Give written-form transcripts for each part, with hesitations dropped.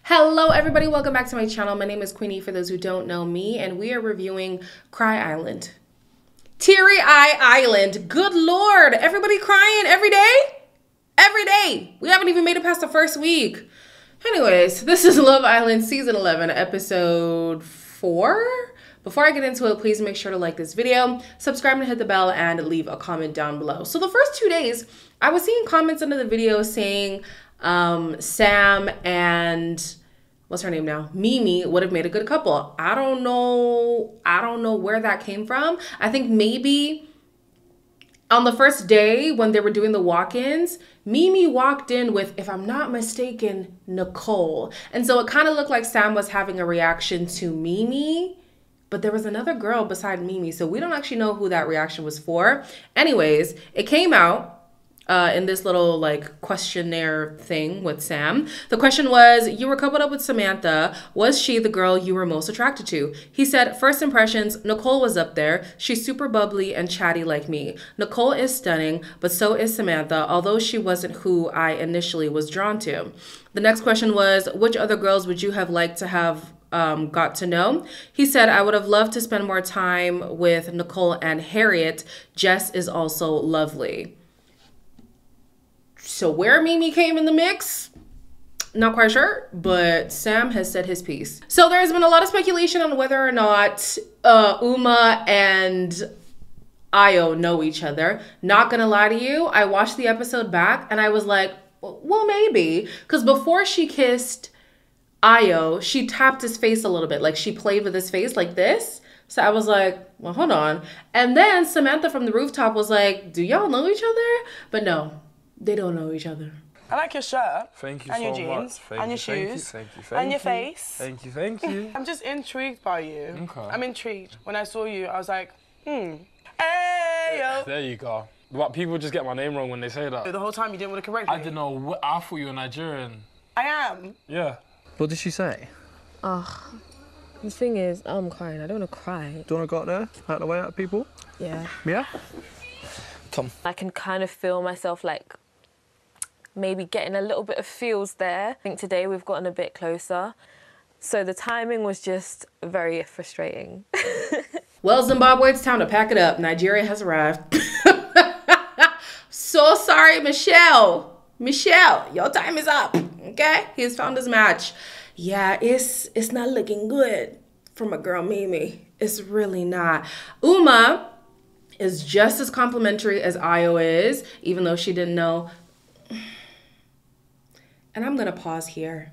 Hello everybody, welcome back to my channel. My name is Queenie for those who don't know me, and we are reviewing Cry Island. Teary Eye Island. Good Lord, everybody crying every day? Every day. We haven't even made it past the first week. Anyways, this is Love Island Season 11, Episode 4. Before I get into it, please make sure to like this video, subscribe and hit the bell, and leave a comment down below. So the first 2 days, I was seeing comments under the video saying Sam and what's her name now? Mimi would have made a good couple. I don't know where that came from. I think maybe on the first day when they were doing the walk-ins, Mimi walked in with, if I'm not mistaken, Nicole. And so it kind of looked like Sam was having a reaction to Mimi, but there was another girl beside Mimi. So we don't actually know who that reaction was for. Anyways, it came out in this little like questionnaire thing with Sam. The question was, you were coupled up with Samantha. Was she the girl you were most attracted to? He said, first impressions, Nicole was up there. She's super bubbly and chatty like me. Nicole is stunning, but so is Samantha, although she wasn't who I initially was drawn to. The next question was, which other girls would you have liked to have got to know? He said, I would have loved to spend more time with Nicole and Harriet. Jess is also lovely. So where Mimi came in the mix, not quite sure, but Sam has said his piece. So there's been a lot of speculation on whether or not Uma and Ayo know each other. Not gonna lie to you, I watched the episode back and I was like, well, maybe. Because before she kissed Ayo, she tapped his face a little bit. Like she played with his face like this. So I was like, well, hold on. And then Samantha from the rooftop was like, do y'all know each other? But no. They don't know each other. I like your shirt. Thank you and so your jeans, much. and your shoes, thank you, and your face. Thank you. I'm just intrigued by you. Okay. I'm intrigued. When I saw you, I was like, Hey, yo. There you go. But people just get my name wrong when they say that. The whole time you didn't want to correct me. I didn't know. I thought you were Nigerian. I am. Yeah. What did she say? Oh, the thing is, I'm crying. I don't want to cry. Do you want to go out there, out the way, out people? Yeah. Yeah? Come. I can kind of feel myself like maybe getting a little bit of feels there. I think today we've gotten a bit closer. So the timing was just very frustrating. Well, Zimbabwe, it's time to pack it up. Nigeria has arrived. So sorry, Michelle. Michelle, your time is up, okay? He's found his match. Yeah, it's not looking good for my girl Mimi. It's really not. Uma is just as complimentary as Ayo is, even though she didn't know. And I'm gonna pause here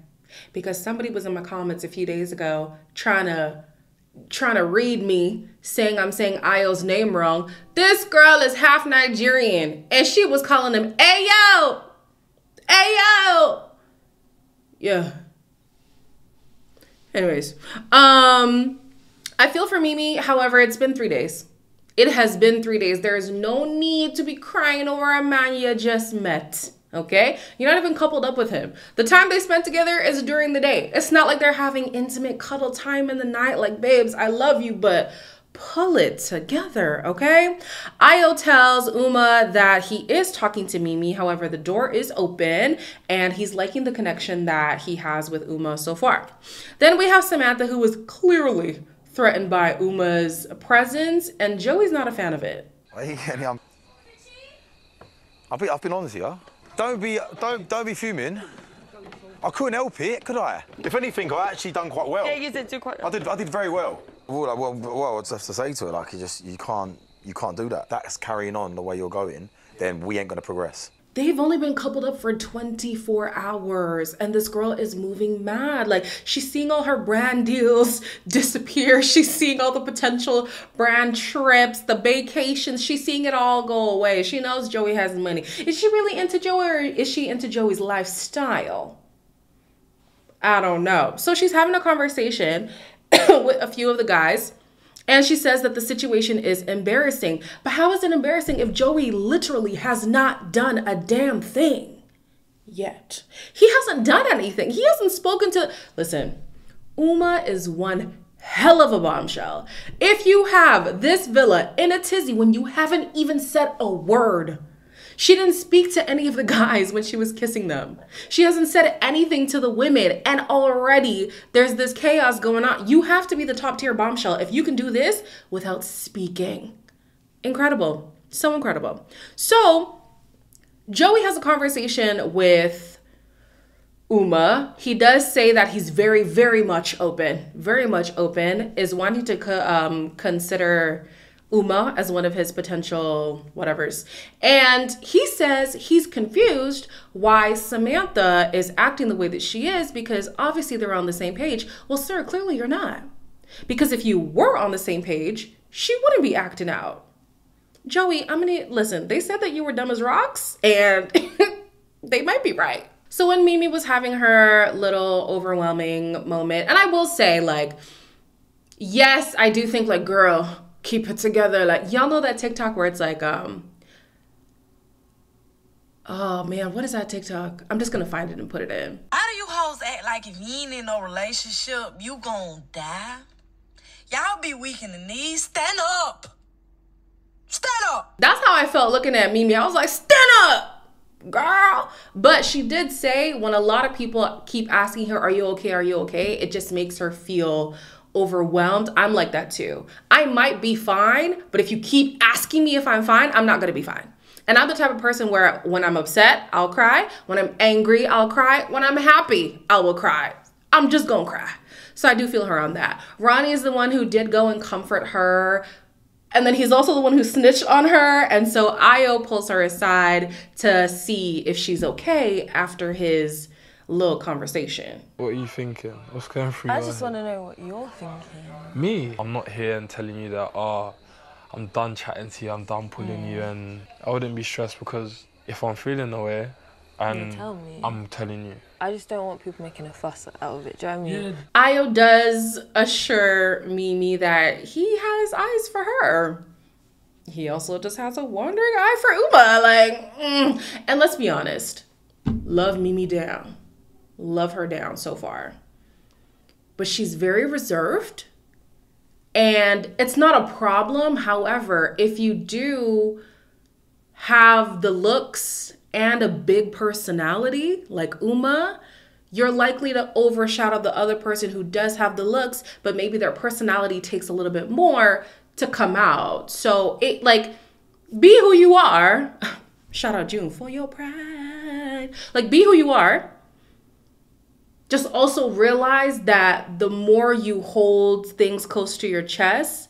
because somebody was in my comments a few days ago trying to read me saying I'm saying Ayo's name wrong. This girl is half Nigerian and she was calling him Ayo. Ayo. Yeah. Anyways, I feel for Mimi. However, it's been 3 days. It has been 3 days. There is no need to be crying over a man you just met. Okay? You're not even coupled up with him. The time they spent together is during the day. It's not like they're having intimate cuddle time in the night like, babes, I love you, but pull it together, okay? Ayo tells Uma that he is talking to Mimi. However, the door is open and he's liking the connection that he has with Uma so far. Then we have Samantha, who is clearly threatened by Uma's presence, and Joey's not a fan of it. I've been honest here. Don't be fuming. I couldn't help it, could I? If anything, I actually done quite well. Yeah, you did do quite well. I did very well. Well, I'd have to say to her, like, you can't do that. That's carrying on the way you're going, then we ain't gonna progress. They've only been coupled up for 24 hours and this girl is moving mad. Like, she's seeing all her brand deals disappear. She's seeing all the potential brand trips, the vacations. She's seeing it all go away. She knows Joey has money. Is she really into Joey or is she into Joey's lifestyle? I don't know. So she's having a conversation with a few of the guys. And she says that the situation is embarrassing. But how is it embarrassing if Joey literally has not done a damn thing yet? He hasn't done anything. He hasn't spoken to... Listen, Uma is one hell of a bombshell. If you have this villa in a tizzy when you haven't even said a word, She didn't speak to any of the guys when she was kissing them. She hasn't said anything to the women, and already there's this chaos going on. You have to be the top tier bombshell if you can do this without speaking. Incredible. So incredible. So Joey has a conversation with Uma. He does say that he's very, very much open, is wanting to consider Uma as one of his potential whatevers. And he says he's confused why Samantha is acting the way that she is, because obviously they're on the same page. Well, sir, clearly you're not. Because if you were on the same page, she wouldn't be acting out. Joey, listen, they said that you were dumb as rocks, and they might be right. So when Mimi was having her little overwhelming moment, and I will say, like, yes, I do think, like, girl, keep it together. Like, y'all know that TikTok where it's like, oh man, what is that TikTok? I'm just gonna find it and put it in. How do you hoes act like if you ain't in no relationship, you gon' die? Y'all be weak in the knees. Stand up. Stand up. That's how I felt looking at Mimi. I was like, stand up, girl. But she did say when a lot of people keep asking her, are you okay? Are you okay? It just makes her feel overwhelmed. I'm like that too. I might be fine, but if you keep asking me if I'm fine, I'm not gonna be fine. And I'm the type of person where when I'm upset, I'll cry. When I'm angry, I'll cry. When I'm happy, I will cry. I'm just gonna cry. So I do feel her on that. Ronnie is the one who did go and comfort her. And then he's also the one who snitched on her. And so Io pulls her aside to see if she's okay after his little conversation. What are you thinking? What's going through your I just head? want to know what you're thinking. Me? I'm not here and telling you that, I'm done chatting to you, I'm done pulling you, and I wouldn't be stressed because if I'm feeling the way, and tell me. I'm telling you. I just don't want people making a fuss out of it, do you know what I mean? Io does assure Mimi that he has eyes for her. He also just has a wandering eye for Uma. Like, And let's be honest, love Mimi down. Love her down so far. But she's very reserved. And it's not a problem. However, if you do have the looks and a big personality like Uma, you're likely to overshadow the other person who does have the looks, but maybe their personality takes a little bit more to come out. So it be who you are. Shout out June for your pride. Like, be who you are. Just also realize that the more you hold things close to your chest,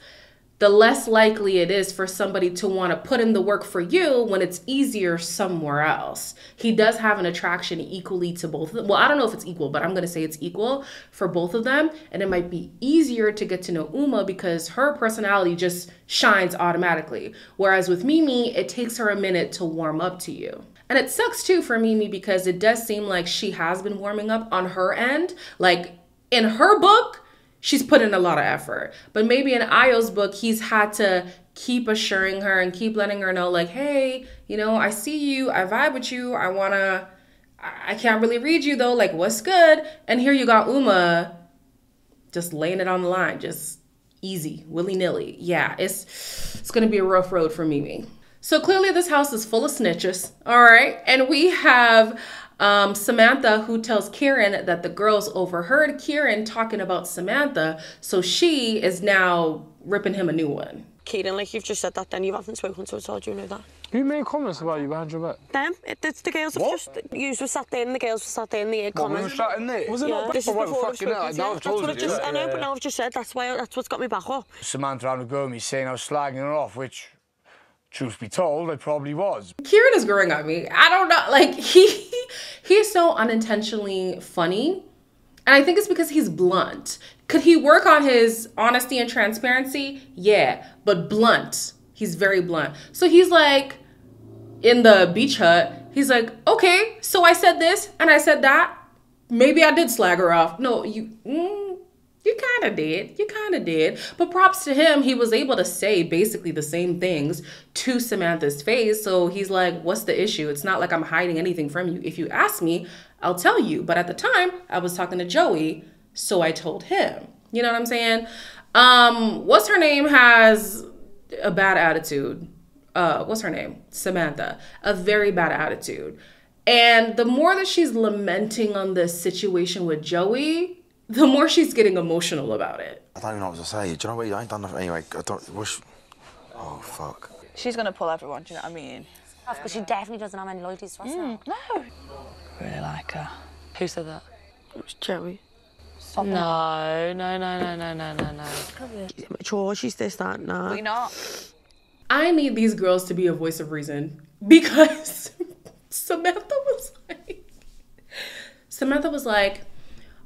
the less likely it is for somebody to want to put in the work for you when it's easier somewhere else. He does have an attraction equally to both of them. Well, I don't know if it's equal, but I'm going to say it's equal for both of them. And it might be easier to get to know Uma because her personality just shines automatically. Whereas with Mimi, it takes her a minute to warm up to you. And it sucks too for Mimi because it does seem like she has been warming up on her end. Like in her book, she's put in a lot of effort. But maybe in Io's book, he's had to keep assuring her and keep letting her know like, hey, you know, I see you, I vibe with you, I can't really read you though, like what's good? And here you got Uma just laying it on the line, just easy, willy-nilly. Yeah, it's gonna be a rough road for Mimi. So clearly this house is full of snitches, all right? And we have Samantha who tells Kieran that the girls overheard Kieran talking about Samantha, so she is now ripping him a new one. Kieran, like you've just said that, then you haven't spoken to us, so do you know that? Who made comments about you behind your back? Them? It's the girls have just... You were sat there and the girls were sat there and they had comments. We were sat in there? Was it Yeah, not this is before? before I've spoken to you. now I've told That's what you, I just... yeah. I know, but now I've just said that's what's got me back up. Samantha having a go at me saying I was slagging her off, which, truth be told, I probably was. Kieran is growing on me. I don't know, like he's so unintentionally funny. And I think it's because he's blunt. Could he work on his honesty and transparency? Yeah, but blunt. He's very blunt. So he's like, in the beach hut, he's like, okay, so I said this and I said that. Maybe I did slag her off. No, you kind of did. You kind of did. But props to him, he was able to say basically the same things to Samantha's face. So he's like, what's the issue? It's not like I'm hiding anything from you. If you ask me, I'll tell you. But at the time, I was talking to Joey, so I told him. You know what I'm saying? What's her name has a bad attitude. what's her name? Samantha, a very bad attitude. And the more that she's lamenting on this situation with Joey, the more she's getting emotional about it. I don't even know what to say. Do you know what? I ain't done nothing. Anyway, oh, fuck. She's going to pull everyone, do you know what I mean? But she definitely doesn't have any loyalties to us now. No. Really like her. Who said that? It was Joey. No, no, no, no, no, no, no, no. She's immature, she's this, that, and that. We not. I need these girls to be a voice of reason because Samantha was like,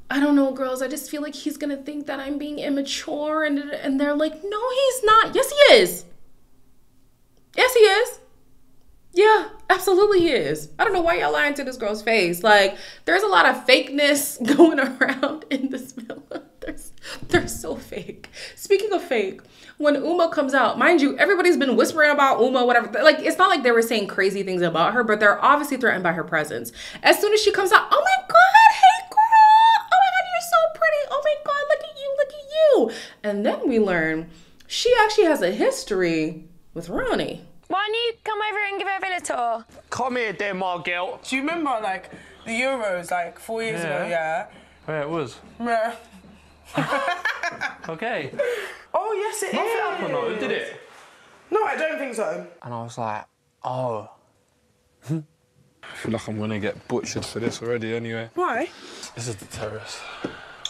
I don't know, girls, I just feel like he's gonna think that I'm being immature, and they're like, no, he's not. Yes, he is. Yes, he is. Yeah, absolutely he is. I don't know why y'all lying to this girl's face. Like, there's a lot of fakeness going around in this villa. They're so fake. Speaking of fake, when Uma comes out, mind you, everybody's been whispering about Uma, whatever. Like, it's not like they were saying crazy things about her, but they're obviously threatened by her presence. As soon as she comes out, oh my God, hey girl. Oh my God, you're so pretty. Oh my God, look at you, look at you. And then we learn she actually has a history with Ronnie. Why don't you come over and give her a villa tour? Come here, dear Margil. Do you remember, like, the Euros, like, 4 years ago, yeah? Yeah, it was. Yeah. Okay. Oh, yes, it is. Or not? Who did it? No, I don't think so. And I was like, oh. I feel like I'm gonna get butchered for this already anyway. Why? This is the terrace.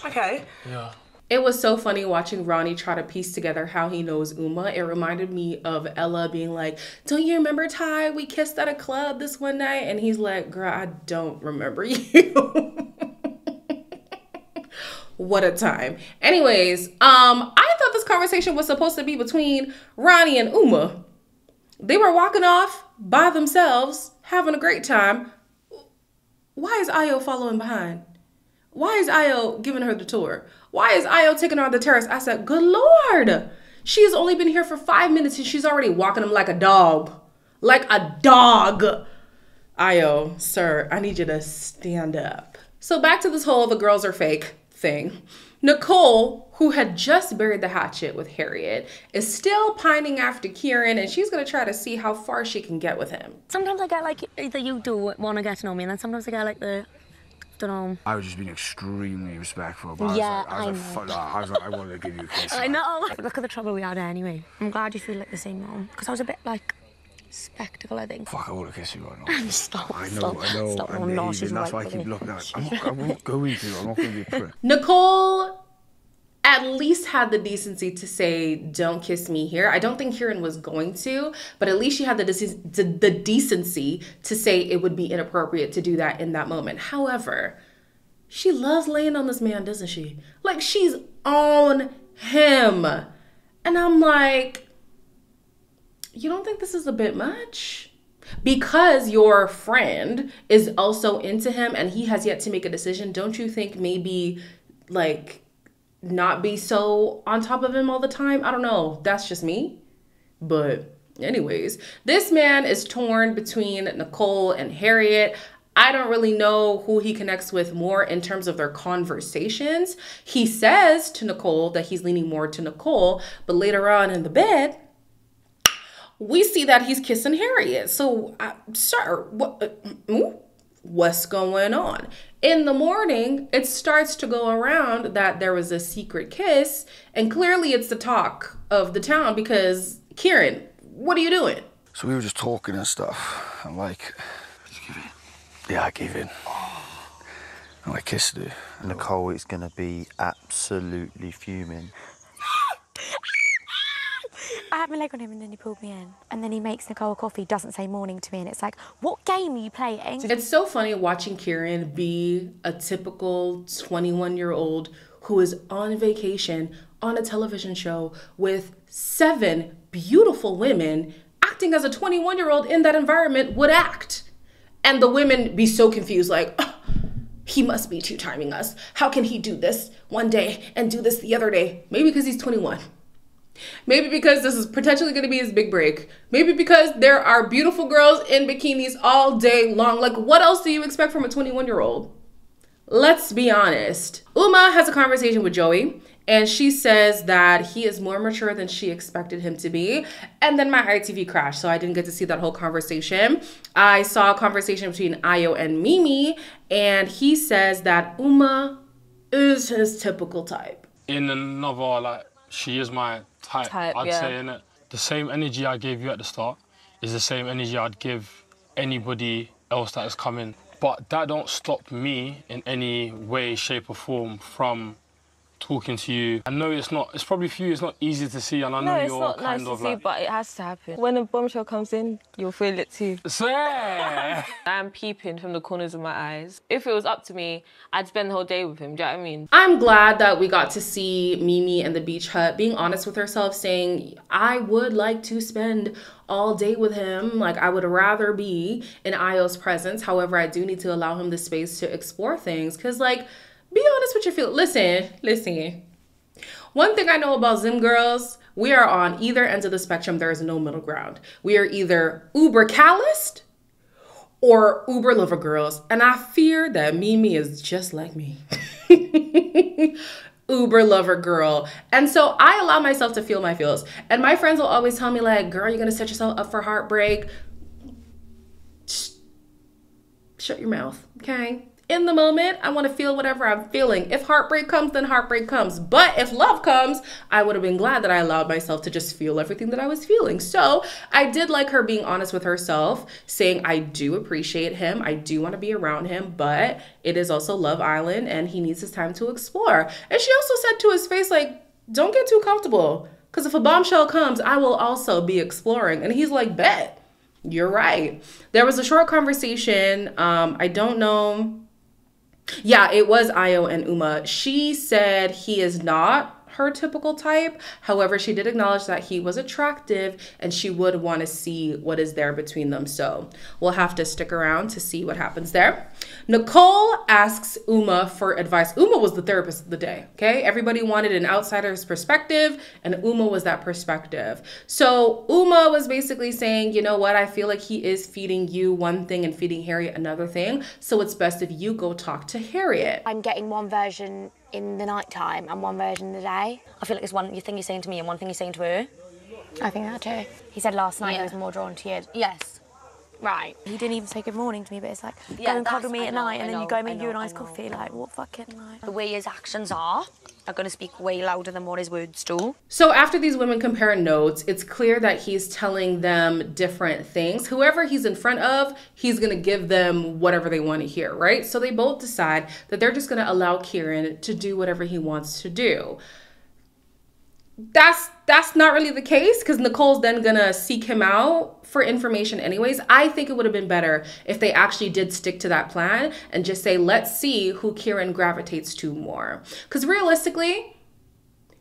Okay. Yeah. It was so funny watching Ronnie try to piece together how he knows Uma. It reminded me of Ella being like, don't you remember, Ty? We kissed at a club this one night. And he's like, girl, I don't remember you. What a time. Anyways, I thought this conversation was supposed to be between Ronnie and Uma. They were walking off by themselves, having a great time. Why is Ayo following behind? Why is Ayo giving her the tour? Why is Ayo taking her on the terrace? I said, good Lord. She has only been here for 5 minutes and she's already walking him like a dog. Like a dog. Ayo, sir, I need you to stand up. So back to this whole the girls are fake thing. Nicole, who had just buried the hatchet with Harriet, is still pining after Kieran, and she's going to try to see how far she can get with him. Sometimes I get like that you do want to get to know me, and then sometimes I get like the, don't know. I was just being extremely respectful, but Yeah, I was like, I wanted to give you a kiss. I know. Look at the trouble we had anyway. I'm glad you feel like the same now, because I was a bit like spectacle, I think. Fuck, I want to kiss you right now. Stop. I know. Stop. I'm No, hazing, that's why I keep looking at it. I'm not going to go into it. I'm not going to be a prick. Nicole at least had the decency to say, don't kiss me here. I don't think Kieran was going to, but at least she had the decency to say it would be inappropriate to do that in that moment. However, she loves laying on this man, doesn't she? Like, she's on him. And I'm like, you don't think this is a bit much? Because your friend is also into him and he has yet to make a decision, don't you think maybe, like, not be so on top of him all the time? I don't know. That's just me. But anyways, this man is torn between Nicole and Harriet. I don't really know who he connects with more in terms of their conversations. He says to Nicole that he's leaning more to Nicole, but later on in the bed, we see that he's kissing Harriet. So, sir, what's going on? In the morning, it starts to go around that there was a secret kiss, and clearly it's the talk of the town because, Kieran, what are you doing? So we were just talking and stuff. I'm like, did you give in? Yeah, I gave in. And I kissed her. Nicole is going to be absolutely fuming. I had my leg on him and then he pulled me in. And then he makes Nicole a coffee, doesn't say morning to me, and it's like, what game are you playing? It's so funny watching Kieran be a typical 21-year-old who is on vacation on a television show with 7 beautiful women acting as a 21-year-old in that environment would act. And the women be so confused, like, oh, he must be two-timing us. How can he do this one day and do this the other day? Maybe because he's 21. Maybe because this is potentially going to be his big break. Maybe because there are beautiful girls in bikinis all day long. Like, what else do you expect from a 21-year-old? let's be honest. Uma has a conversation with Joey, and she says that he is more mature than she expected him to be. And then my ITV crashed, so I didn't get to see that whole conversation. I saw a conversation between Ayo and Mimi, and he says that Uma is his typical type. In another, like, she is my type, I'd say, innit? The same energy I gave you at the start is the same energy I'd give anybody else that has come in. But that don't stop me in any way, shape or form from talking to you. I know it's probably for you, it's not easy to see, and I know No, it's you're not kind nice of to see, like... but it has to happen. When a bombshell comes in, you'll feel it too. Yeah. I'm peeping from the corners of my eyes. If it was up to me, I'd spend the whole day with him, do you know what I mean? I'm glad that we got to see Mimi in the beach hut being honest with herself, saying, I would like to spend all day with him. Like, I would rather be in Ayo's presence. However, I do need to allow him the space to explore things. Because, like, be honest with your feelings. Listen. One thing I know about Zim girls, we are on either end of the spectrum. There is no middle ground. We are either uber calloused or uber lover girls. And I fear that Mimi is just like me. Uber lover girl. And so I allow myself to feel my feels. And my friends will always tell me, like, girl, you're gonna set yourself up for heartbreak. Shut your mouth, okay? In the moment, I want to feel whatever I'm feeling. If heartbreak comes, then heartbreak comes. But if love comes, I would have been glad that I allowed myself to just feel everything that I was feeling. So I did like her being honest with herself, saying, I do appreciate him. I do want to be around him, but it is also Love Island and he needs his time to explore. And she also said to his face, like, don't get too comfortable. Because if a bombshell comes, I will also be exploring. And he's like, bet. You're right. There was a short conversation. I don't know. Yeah, it was Ayo and Uma. She said he is not her typical type. However, she did acknowledge that he was attractive and she would want to see what is there between them. So we'll have to stick around to see what happens there. Nicole asks Uma for advice. Uma was the therapist of the day, okay? Everybody wanted an outsider's perspective and Uma was that perspective. So Uma was basically saying, you know what? I feel like he is feeding you one thing and feeding Harriet another thing. So it's best if you go talk to Harriet. I'm getting one version in the night time and one version in the day. I feel like it's one thing you're saying to me and one thing you're saying to her. I think that too. He said last night he was more drawn to you. Yes. Right. He didn't even say good morning to me, but it's like, go and cuddle me at night and then you go make you a nice coffee. Like, what fucking like? The way his actions are going to speak way louder than what his words do. So after these women compare notes, it's clear that he's telling them different things. Whoever he's in front of, he's going to give them whatever they want to hear, right? So they both decide that they're just going to allow Kieran to do whatever he wants to do. That's not really the case because Nicole's then gonna seek him out for information anyways. I think it would have been better if they actually did stick to that plan and just say, let's see who Kieran gravitates to more. Because realistically,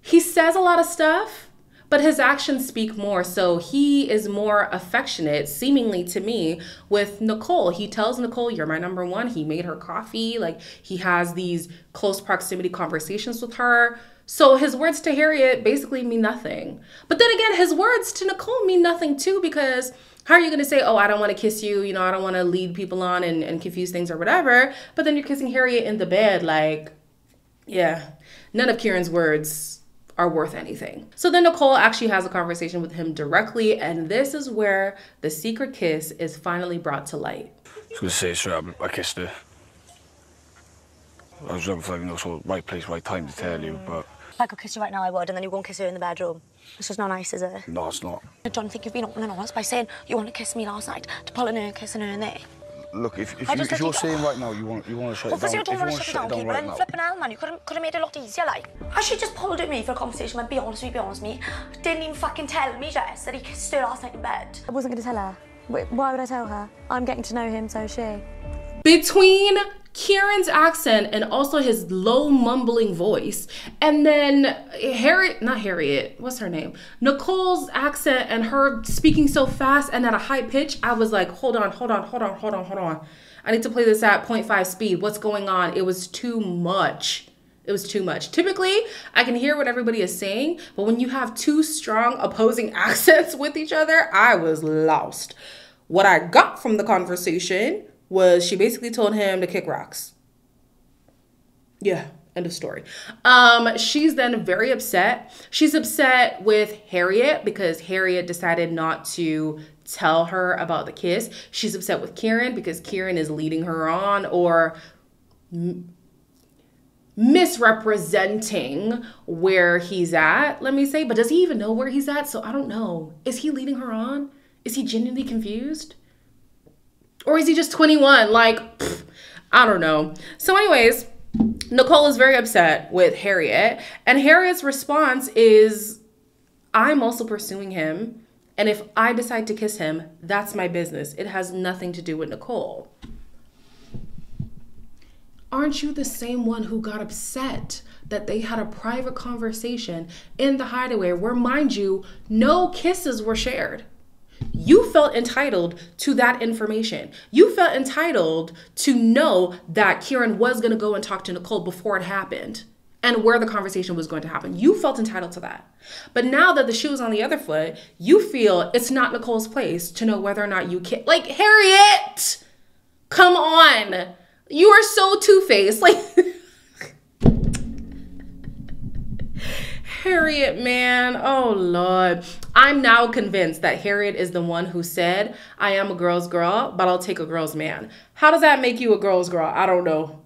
he says a lot of stuff, but his actions speak more. So he is more affectionate, seemingly to me, with Nicole. He tells Nicole, you're my number one. He made her coffee. Like, he has these close proximity conversations with her. So his words to Harriet basically mean nothing. But then again, his words to Nicole mean nothing too, because how are you going to say, oh, I don't want to kiss you, you know, I don't want to lead people on and confuse things or whatever, but then you're kissing Harriet in the bed, like, yeah, none of Kieran's words are worth anything. So then Nicole actually has a conversation with him directly, and this is where the secret kiss is finally brought to light. I was going to say straight up, I kissed her. I was looking for, you know, sort of right place, right time to tell you, but... If I could kiss you right now, I would, and then you go and kiss her in the bedroom. It's just not nice, is it? No, it's not. I don't think you've been open and honest by saying you want to kiss me last night, to pulling her and kissing her in there. Look, if you're saying right now you want to shut it down, you don't want to shut it down, right now. Flipping hell, man, you could have made it a lot easier, like. As she just pulled at me for a conversation, went, be honest with me. Didn't even fucking tell me, Jess, that he kissed her last night in bed. I wasn't going to tell her. Why would I tell her? I'm getting to know him, so is she. Between Kieran's accent and also his low mumbling voice, and then what's her name? Nicole's accent and her speaking so fast and at a high pitch, I was like, hold on. I need to play this at 0.5 speed. What's going on? It was too much. It was too much. Typically, I can hear what everybody is saying, but when you have two strong opposing accents with each other, I was lost. What I got from the conversation was she basically told him to kick rocks. Yeah, end of story. She's then very upset. She's upset with Harriet because Harriet decided not to tell her about the kiss. She's upset with Kieran because Kieran is leading her on or misrepresenting where he's at, let me say. But does he even know where he's at? So I don't know. Is he leading her on? Is he genuinely confused? Or is he just 21? Like, pff, I don't know. So anyways, Nicole is very upset with Harriet. And Harriet's response is, I'm also pursuing him. And if I decide to kiss him, that's my business. It has nothing to do with Nicole. Aren't you the same one who got upset that they had a private conversation in the hideaway where, mind you, no kisses were shared? You felt entitled to that information. You felt entitled to know that Kieran was going to go and talk to Nicole before it happened and where the conversation was going to happen. You felt entitled to that. But now that the shoe is on the other foot, you feel it's not Nicole's place to know whether or not you can. Like, Harriet, come on. You are so two-faced. Like, Harriet, man. Oh, Lord. I'm now convinced that Harriet is the one who said, I am a girl's girl, but I'll take a girl's man. How does that make you a girl's girl? I don't know.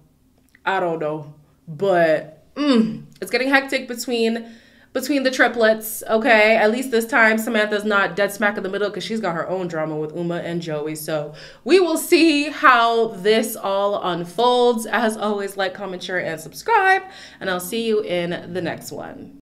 But it's getting hectic between the triplets, okay? At least this time, Samantha's not dead smack in the middle because she's got her own drama with Uma and Joey. So we will see how this all unfolds. As always, like, comment, share, and subscribe. And I'll see you in the next one.